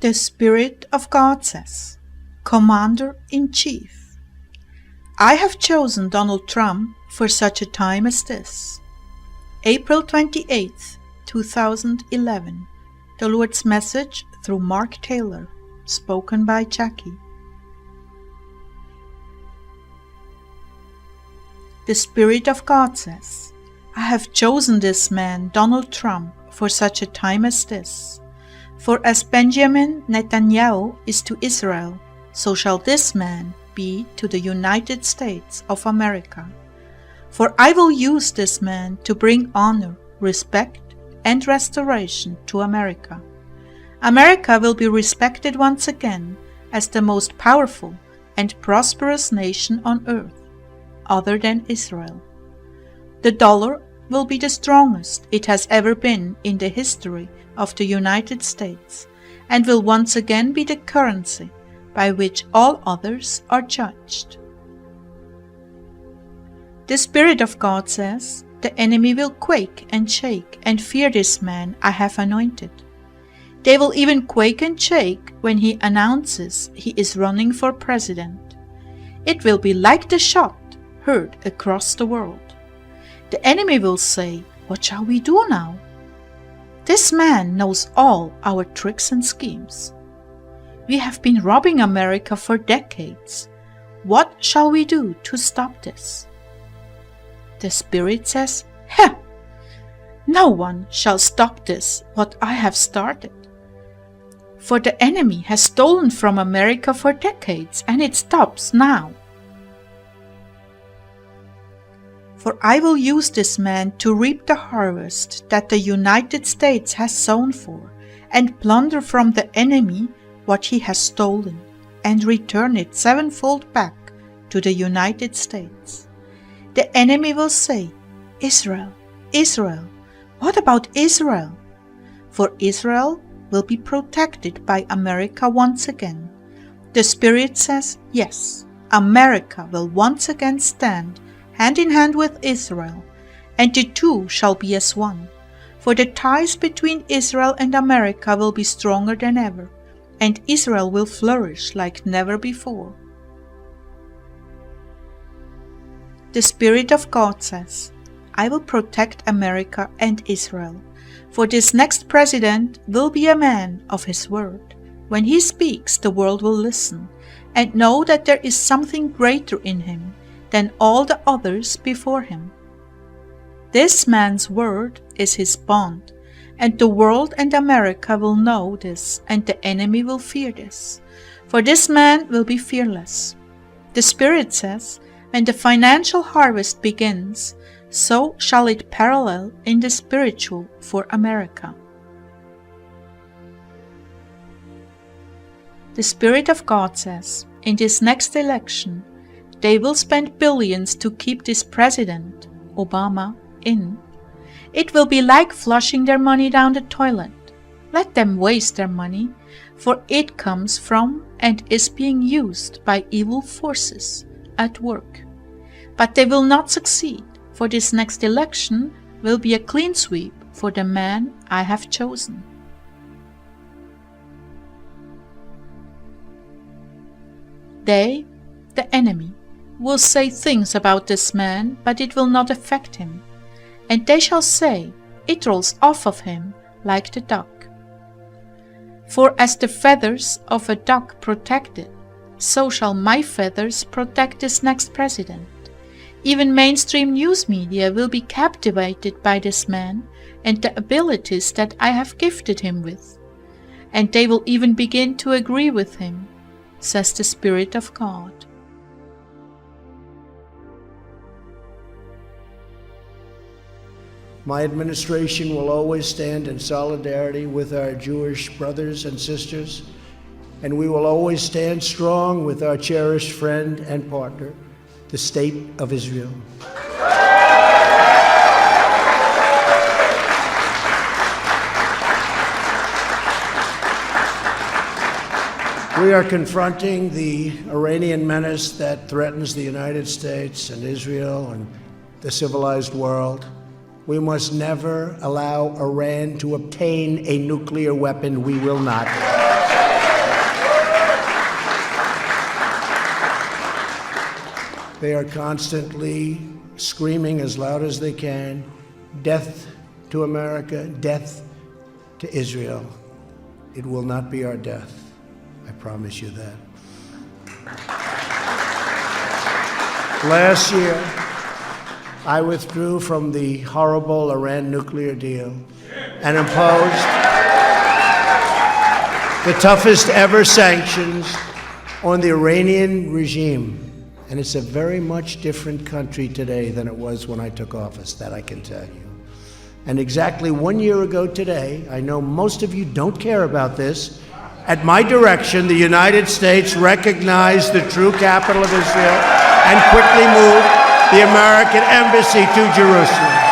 The Spirit of God says, Commander-in-Chief, I have chosen Donald Trump for such a time as this. April 28th, 2011. The Lord's message through Mark Taylor, spoken by Jackie. The Spirit of God says, I have chosen this man, Donald Trump, for such a time as this. For as Benjamin Netanyahu is to Israel, so shall this man be to the United States of America. For I will use this man to bring honor, respect, and restoration to America. America will be respected once again as the most powerful and prosperous nation on earth, other than Israel. The dollar will be the strongest it has ever been in the history of the United States, and will once again be the currency by which all others are judged. The Spirit of God says, the enemy will quake and shake and fear this man I have anointed. They will even quake and shake when he announces he is running for president. It will be like the shot heard across the world. The enemy will say, what shall we do now? This man knows all our tricks and schemes. We have been robbing America for decades. What shall we do to stop this? The Spirit says, no one shall stop this, what I have started. For the enemy has stolen from America for decades, and it stops now. For I will use this man to reap the harvest that the United States has sown for, and plunder from the enemy what he has stolen, and return it sevenfold back to the United States. The enemy will say, Israel, Israel, what about Israel? For Israel will be protected by America once again. The Spirit says, yes, America will once again stand hand in hand with Israel, and the two shall be as one. For the ties between Israel and America will be stronger than ever, and Israel will flourish like never before. The Spirit of God says, I will protect America and Israel, for this next president will be a man of his word. When he speaks, the world will listen, and know that there is something greater in him than all the others before him. This man's word is his bond, and the world and America will know this, and the enemy will fear this. For this man will be fearless. The Spirit says, when the financial harvest begins, so shall it parallel in the spiritual for America. The Spirit of God says, in this next election, they will spend billions to keep this president, Obama, in. It will be like flushing their money down the toilet. Let them waste their money, for it comes from and is being used by evil forces at work. But they will not succeed, for this next election will be a clean sweep for the man I have chosen. They, the enemy, will say things about this man, but it will not affect him. And they shall say, it rolls off of him like the duck. For as the feathers of a duck protect it, so shall my feathers protect this next president. Even mainstream news media will be captivated by this man and the abilities that I have gifted him with. And they will even begin to agree with him, says the Spirit of God. My administration will always stand in solidarity with our Jewish brothers and sisters, and we will always stand strong with our cherished friend and partner, the State of Israel. We are confronting the Iranian menace that threatens the United States and Israel and the civilized world. We must never allow Iran to obtain a nuclear weapon. We will not. They are constantly screaming as loud as they can, death to America, death to Israel. It will not be our death. I promise you that. Last year, I withdrew from the horrible Iran nuclear deal and imposed the toughest ever sanctions on the Iranian regime. And it's a very much different country today than it was when I took office, that I can tell you. And exactly 1 year ago today, I know most of you don't care about this, at my direction, the United States recognized the true capital of Israel and quickly moved the American embassy to Jerusalem.